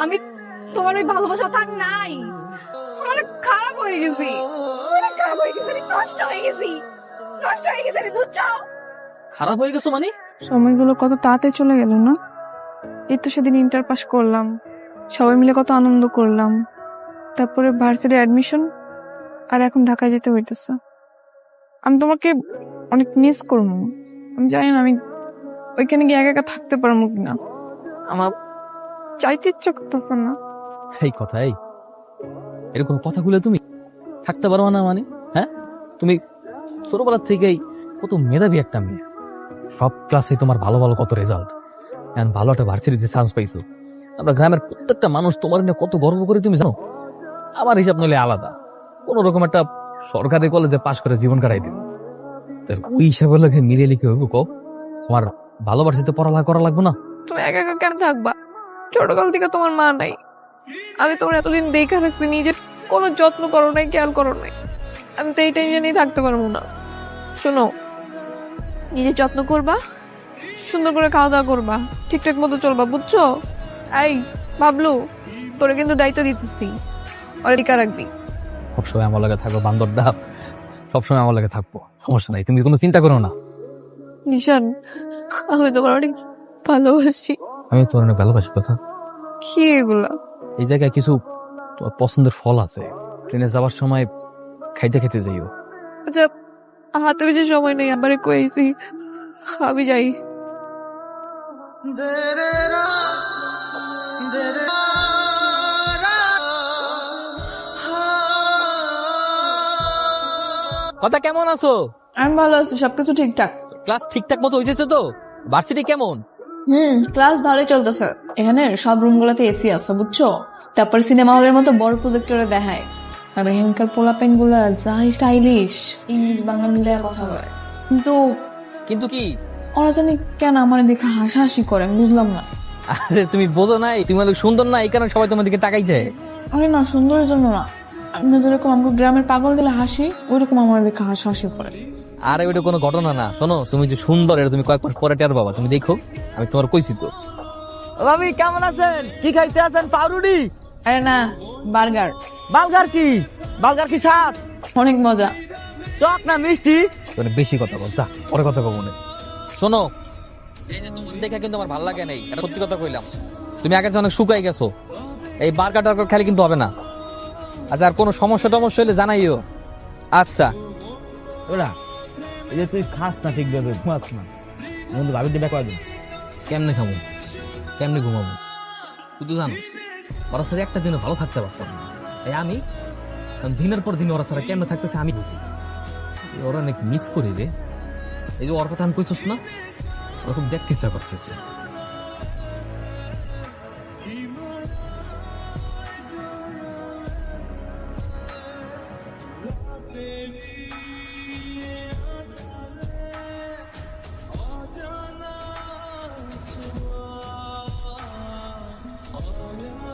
আমি তোমার ওই ভালোবাসা থাক নাই, অনেক খারাপ হয়ে গেছি, অনেক খারাপ হয়ে গেছি, আমি নষ্ট হয়ে গেছি, নষ্ট হয়ে গেছি আমি, বুঝছো? খারাপ হয়ে গেছো মানে? সময়গুলো কত তাড়াতাড়ি চলে গেল না। এই তো সেদিন ইন্টার পাস করলাম, সবাই মিলে কত আনন্দ করলাম, তারপরে ভার্সিটি অ্যাডমিশন, আর এখন ঢাকায় যেতে হইতেছে। আমি তোমাকে অনেক মিস করবো। আমি জানি না আমি ওইখানে গিয়ে একা একা থাকতে পারবো কিনা, আমার চাইতে ইচ্ছা করতেছে না। এই কথা, এরকম কথাগুলো তুমি থাকতে পারো না মানে? হ্যাঁ, তুমি ছোটবেলার থেকেই কত মেধাবী একটা মেয়ে, সব ক্লাসে তোমার ভালো ভালো কত রেজাল্ট, এখন ভালো একটা ভার্সিটিতে চান্স পাইছো। আমরা গ্রামের প্রত্যেকটা মানুষ তোমার নিয়ে কত গর্ব করে তুমি জানো। আমার হিসাব নইলে আলাদা, কোন রকম একটা সরকারি কলেজে পাশ করে জীবন কাটাই দিল, ওই হিসাবে লাগে মিলিয়ে লিখে হইব কো তোমার ভালোবাসিতে পড়ালেখা করা লাগবে না? তুমি একা একা কেন থাকবা? ছোটকাল থেকে তোমার মা নাই, আমি তোমার এতদিন দেখে রাখছি, নিজের কোনো যত্ন করো নাই, খেয়াল করো নাই। আমি তো এই টেনশনেই থাকতে পারবো না। শোনো, নিজের যত্ন করবা, সুন্দর করে খাওয়া দাওয়া করবা, ঠিকঠাক মতো চলবা, বুঝছো? এই বাবলু, তোরে কিন্তু দায়িত্ব দিতেছি, ওরে টিকা রাখবি। সবসময় আমার লাগে থাকবো, বান্দরটা সবসময় আমার লাগে থাকবো, সমস্যা নাই, তুমি কোনো চিন্তা করো না। নিশান, আমি তোমার অনেক ভালোবাসি। আমি তোমার অনেক ভালোবাসি। কথা কি এগুলা? এই জায়গায় কিছু তোমার পছন্দের ফল আছে, ট্রেনে যাওয়ার সময় খাইতে খাইতে যাইও। আচ্ছা, হাতে বেশি সময় নেই, আবার কইছি আমি যাই। কথা কেমন আছো? আমি ভালো আছি, সবকিছু ঠিকঠাক। ক্লাস ঠিকঠাক মতো হয়েছে তো? ভার্সিটি কেমন? ক্লাস ভালোই চলতেছে। এখানে সব রুম গুলাতে এসি আছে, বুঝছো? তারপর সিনেমা হলের মতো বড় প্রজেক্টরে দেখায়। আর এখানকার পোলাপেন গুলা যা স্টাইলিশ, ইংলিশ বাংলা মিলে কথা বলে। কিন্তু কিন্তু কি? ওরা জানি কেন আমার দেখে হাসাহাসি করে, আমি বুঝলাম না। আরে তুমি বোঝো নাই, তুমি অনেক সুন্দর না, এই কারণে সবাই তোমার দিকে তাকাই দেয়। আরে না, সুন্দরের জন্য না, আমরা যেরকম আমার গ্রামের পাগল দিলে হাসি, ওইরকম আমার দেখে হাসাহাসি করে। আরে ওইটা কোনো ঘটনা না, শোনো, তুমি যে সুন্দর এটা তুমি কয়েক মাস পরে টের পাবা, তুমি দেখো, আমি তোমার কইছি তো। ভাবি কেমন আছেন? কি খাইতে আছেন? পাউরুটি? আরে না, বার্গার। বার্গার কি? বার্গার কি স্বাদ? অনেক মজা। টক না মিষ্টি? মানে বেশি কথা বল, যা পরে কথা কব মনে। শোনো, এই যে তোমার দেখে কিন্তু আমার ভালো লাগে নাই, এটা সত্যি কথা কইলাম। তুমি আগের চেয়ে অনেক শুকাই গেছো, এই বার্গার টার্গার খেলে কিন্তু হবে না। আচ্ছা, আর কোনো সমস্যা টমস্যা হলে জানাইও। আচ্ছা ওরা এই যে তুই খাস না ঠিকভাবে, ঘুমাস না, বন্ধু ভাবি দিবে কয়দিন? কেমনে খাবো, কেমনে ঘুমাবো? তুই তো জানো ওরা সাথে একটা দিনও ভালো থাকতে পারতাম না। তাই আমি দিনের পর দিন ওরা ছাড়া কেমনে থাকতেছে আমি বুঝি। ওরা অনেক মিস করি রে। এই যে ওর কথা আমি কইছস না, ওরকম দেখতে ইচ্ছা করতেছে।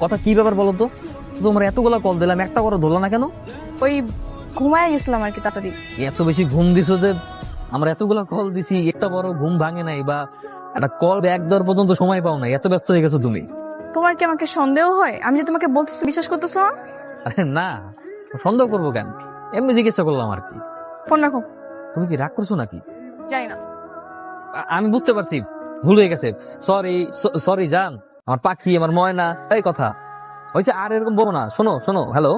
কথা কি ব্যাপার বলো তো? তোমার এতগুলা কল দিলাম, একটা করে ধরলো না কেন? ওই ঘুমায় গেছিলাম আর কি, তাড়াতাড়ি। এত বেশি ঘুম দিছো যে আমরা এতগুলা কল দিছি, একটা বড় ঘুম ভাঙে নাই, বা একটা কল ব্যাক দেওয়ার পর্যন্ত সময় পাও নাই, এত ব্যস্ত হয়ে গেছো তুমি। তোমার কি আমাকে সন্দেহ হয়? আমি যে তোমাকে বলতেছি, বিশ্বাস করতেছো না? আরে না, সন্দেহ করবো কেন, এমনি জিজ্ঞাসা করলাম আর কি। ফোন রাখো। তুমি কি রাগ করছো নাকি? জানি না। আমি বুঝতে পারছি, ভুল হয়ে গেছে। সরি সরি জান, আমার পাখি, আমার ময়না, এই কথা হয়েছে, আর এরকম বলো না। শোনো শোনো, হ্যালো।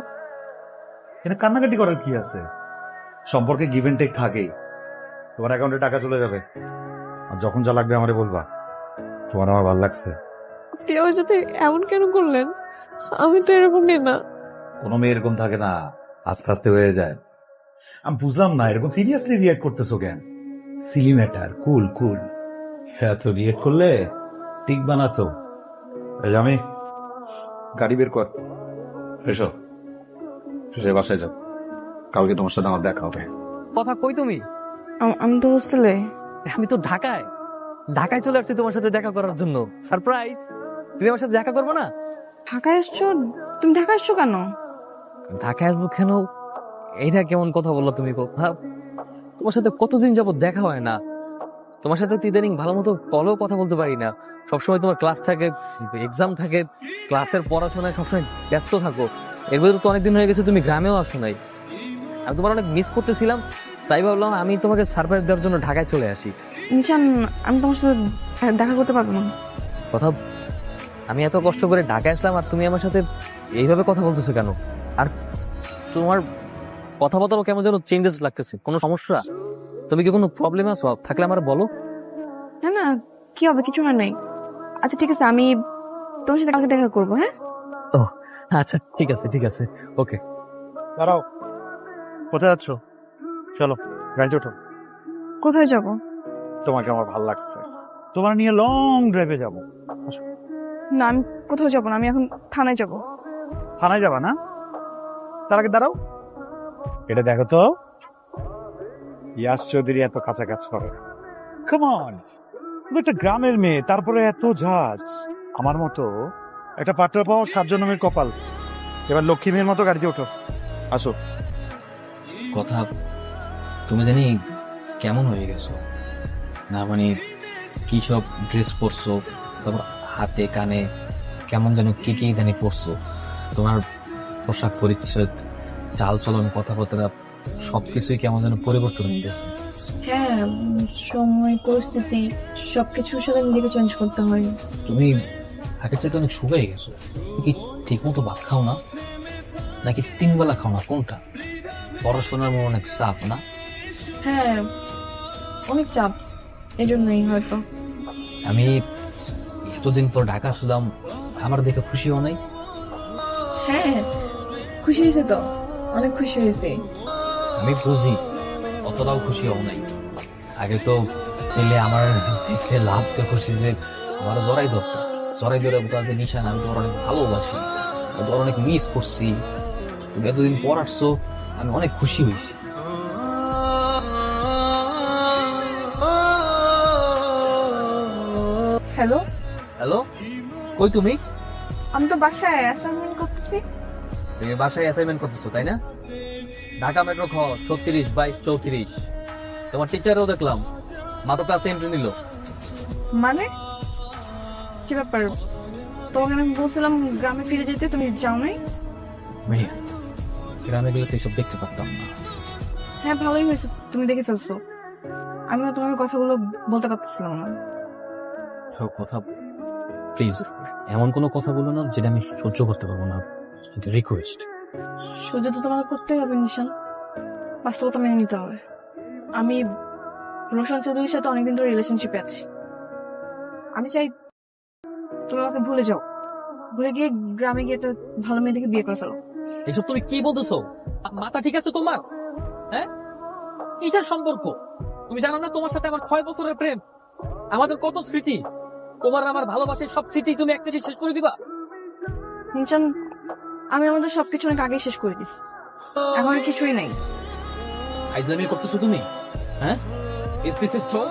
এটা কান্নাকাটি করার কি আছে? সম্পর্কে গিভ এন্ড টেক থাকেই। তোমার অ্যাকাউন্টে টাকা চলে যাবে, আর যখন যা লাগবে আমারে বলবা। তোমার আমার ভালো লাগছে। আপনি আমার সাথে এমন কেন করলেন? আমি তো এরকম নেই না। কোনো মেয়ে এরকম থাকে না, আস্তে আস্তে হয়ে যায়। আমি বুঝলাম না এরকম সিরিয়াসলি রিয়েক্ট করতেছো কেন? সিলি ম্যাটার, কুল কুল। এত রিয়েক্ট করলে ঠিক বানাতো। এই আমি গাড়ি বের কর, এসো এসে বাসায় যাও, কালকে তোমার সাথে আমার দেখা হবে। কথা কই তুমি? আমি তো হোস্টেলে। আমি তো ঢাকায়, ঢাকায় চলে আসছি তোমার সাথে দেখা করার জন্য। সারপ্রাইজ, তুমি আমার সাথে দেখা করবো না? ঢাকায় এসছো? তুমি ঢাকা এসছো কেন? ঢাকায় আসবো কেন, এইটা কেমন কথা বললো তুমি? কথা, তোমার সাথে কতদিন যাবত দেখা হয় না, তোমার সাথে তো ইদানিং ভালো মতো কলেও কথা বলতে পারি না। সবসময় তোমার ক্লাস থাকে, এক্সাম থাকে, ক্লাসের পড়াশোনায় সবসময় ব্যস্ত থাকো। এর ভিতরে তো অনেকদিন হয়ে গেছে তুমি গ্রামেও আসো নাই। আমি তোমার অনেক মিস করতেছিলাম, তাই ভাবলাম আমি তোমাকে সারপ্রাইজ দেওয়ার জন্য ঢাকায় চলে আসি। নিশান, আমি তোমার সাথে দেখা করতে পারবো না। কথা, আমি এত কষ্ট করে ঢাকায় আসলাম আর তুমি আমার সাথে এইভাবে কথা বলতেছো কেন? আর তোমার কথাবার্তাও কেমন যেন চেঞ্জেস লাগতেছে। কোনো সমস্যা? তুমি কি কোনো প্রবলেম আছো? থাকলে আমার বলো। না না, কি হবে, কিছু হয় নাই। আচ্ছা ঠিক আছে, আমি তোমার সাথে কালকে দেখা করবো। হ্যাঁ, ও আচ্ছা, ঠিক আছে ঠিক আছে, ওকে। দাঁড়াও, কোথায় যাচ্ছ? চলো গাড়িতে ওঠো। কোথায় যাব? তোমাকে আমার ভালো লাগছে, তোমার নিয়ে লং ড্রাইভে যাবো। না, আমি কোথাও যাবো না, আমি এখন থানায় যাব। থানায় যাবা না? তার আগে দাঁড়াও, এটা দেখো তো, ইয়াস চৌধুরী এত কাছাকাছি হবে। কাম অন, তুমি একটা গ্রামের মেয়ে, তারপরে এত ঝাঁজ। আমার মতো একটা পার্টনার পাওয়া 7 জন্মের কপাল। এবার লক্ষ্মী মেয়ের মতো গাড়িতে ওঠো, আসো। কথা, তুমি জানি কেমন হয়ে গেছো না, মানে কি সব ড্রেস পরছো, তারপর হাতে কানে কেমন যেন কি কি জানি পরছো। তোমার পোশাক পরিচ্ছদ, চাল চলন, কথাবার্তা সবকিছুই কেমন যেন পরিবর্তন হয়ে গেছে। হ্যাঁ, সময় পরিস্থিতি সবকিছুর সাথে নিজেকে চেঞ্জ করতে হয়। তুমি আগের চাইতে অনেক শুকিয়ে গেছো। তুমি কি ঠিক মতো ভাত খাও না, নাকি 3 বেলা খাও না, কোনটা? পড়াশোনার মনে অনেক চাপ না? হ্যাঁ, অনেক চাপ, এই জন্যই হয়তো। আমি এতদিন পর ঢাকা আসলাম, আমার দেখে খুশি হও নাই? হ্যাঁ, খুশি হয়েছে তো, অনেক খুশি হয়েছে। আমি বুঝি অতটাও খুশি হও নাই। আগে তো পেলে আমার দেখে লাভতে খুশি যে আমার জড়াই ধরতো, জড়াই ধরে বলতে নিশান আমি তোমার অনেক ভালোবাসি, আমি তোমার অনেক মিস করছি, তুমি এতদিন পর আসছো, আমি অনেক খুশি হয়েছি। হ্যালো, হ্যালো, কই তুমি? আমি তো বাসায় অ্যাসাইনমেন্ট করতেছি। তুমি বাসায় অ্যাসাইনমেন্ট করতেছো তাই না? ঢাকা মেট্রো খ 36/22-34। তোমার টিচারও দেখলাম মাত্র ক্লাসে এন্ট্রি নিল। মানে কি ব্যাপার? তোমাকে আমি বলছিলাম গ্রামে ফিরে যেতে, তুমি যাও নাই? মেয়ে, গ্রামে গেলে তো এইসব দেখতে পারতাম না। হ্যাঁ, ভালোই হয়েছে তুমি দেখে ফেলছো। আমি না তোমাকে কথাগুলো বলতে পারতেছিলাম না। কথা, প্লিজ এমন কোনো কথা বলো না যেটা আমি সহ্য করতে পারবো না। রিকোয়েস্ট। সহ্য তো তোমাকে করতেই হবে নিশান, বাস্তবতা মেনে নিতে হবে। আমি রোশন চৌধুরীর সাথে অনেকদিন ধরে রিলেশনশিপে আছি। আমি চাই তুমি আমাকে ভুলে যাও, ভুলে গিয়ে গ্রামে গিয়ে একটা ভালো মেয়ে দেখে বিয়ে করে ফেলো। এইসব তুমি কি বলতেছো? মাথা ঠিক আছে তোমার? হ্যাঁ, কিসের সম্পর্ক? তুমি জানো না তোমার সাথে আমার 6 বছরের প্রেম, আমাদের কত স্মৃতি। তোমার আমার ভালোবাসার সব স্মৃতি তুমি একটা শেষ করে দিবা? নিশান, আমি আমাদের সবকিছু অনেক আগেই শেষ করে দিস, এখন আর কিছুই নাই। আইজলামি করতেছো তুমি? হ্যাঁ, ইজ দিস এ জোক?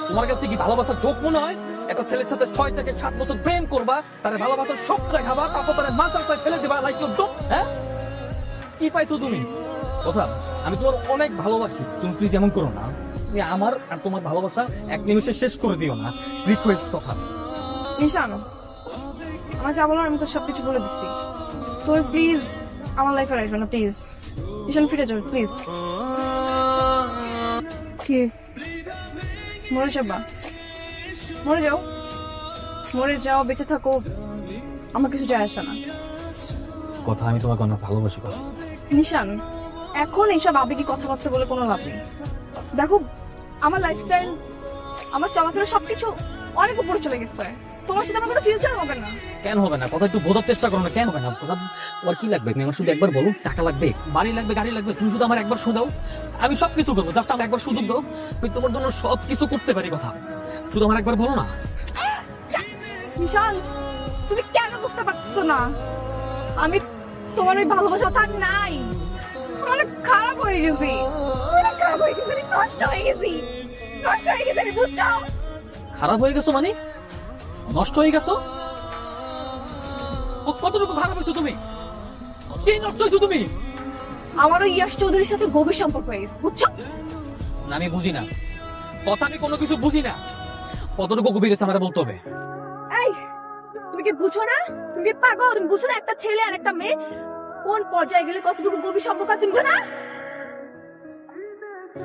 তোমার কাছে কি ভালোবাসার জোক মনে হয়? একটা ছেলের সাথে 6 থেকে 7 বছর প্রেম করবা, তার ভালোবাসার সব খাবা, তারপর তার মাথায় ফেলে দিবা লাইক ইউ ডোপ। হ্যাঁ, কি পাইছো তুমি? কথা, আমি তোমার অনেক ভালোবাসি, তুমি প্লিজ এমন করো না। তুমি আমার আর তোমার ভালোবাসা এক নিমিষে শেষ করে দিও না, রিকোয়েস্ট। কথা নিশান, আমার যা বলার আমি তো সবকিছু বলে দিচ্ছি। তোর প্লিজ আমার লাইফে আসবে না, প্লিজ। নিশান, ফিরে যাও প্লিজ। কি মরে যাবা? মরে যাও, মরে যাও, বেঁচে থাকো, আমার কিছু যায় আসে না। কথা, আমি তোমাকে অনেক ভালোবাসি। কথা নিশান, এখন এইসব আবেগী কথাবার্তা বলে কোনো লাভ নেই। দেখো, আমার লাইফস্টাইল, আমার চলাফেরা সবকিছু অনেক উপরে চলে গেছে। তোমার সাথে আমার কোনো ফিউচার হবে না। কেন হবে না? কথা একটু বোঝার চেষ্টা করো না, কেন হবে না? কথা, তোমার কি লাগবে? তুমি আমার শুধু একবার বলো, টাকা লাগবে, বাড়ি লাগবে, গাড়ি লাগবে, তুমি শুধু আমার একবার শোধাও, আমি সবকিছু করবো। জাস্ট আমার একবার সুযোগ দাও, আমি তোমার জন্য সবকিছু করতে পারি। কথা, শুধু আমার একবার বলো না। নিশান, তুমি কেন বুঝতে পারছো না? আমি তোমার ওই ভালোবাসা তার নাই। অনেক খারাপ হয়ে গেছি, অনেক খারাপ হয়ে গেছি, নষ্ট হয়ে গেছি, নষ্ট হয়ে গেছি, বুঝছো? খারাপ হয়ে গেছো মানে? নষ্ট হয়ে গেছো? কতটুকু খারাপ হয়েছো তুমি? কি নষ্ট হয়েছো তুমি? আমার ওই ইয়াশ চৌধুরীর সাথে গভীর সম্পর্ক হয়ে গেছে, বুঝছো? না, আমি বুঝি না। কথা আমি কোনো কিছু বুঝি না। কতটুকু গভীর হয়েছে আমাকে বলতে হবে। এই তুমি কি বুঝো না? তুমি কি পাগল? তুমি বুঝো না একটা ছেলে আর একটা মেয়ে কোন পর্যায়ে গেলে কতটুকু গভীর সম্পর্ক তুমি বুঝো না?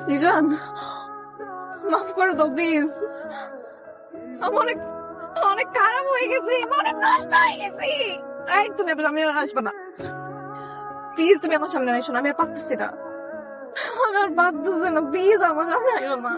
নিজান, মাফ করে দাও প্লিজ। আমি অনেক অনেক খারাপ হয়ে গেছি, আমি অনেক নষ্ট হয়ে গেছি। এই তুমি আমার সামনে আর আসবে না প্লিজ, তুমি আমার সামনে আসো না, আমি আর পারতেছি না, আমি আর পারতেছি না, প্লিজ আমার সামনে আসো না।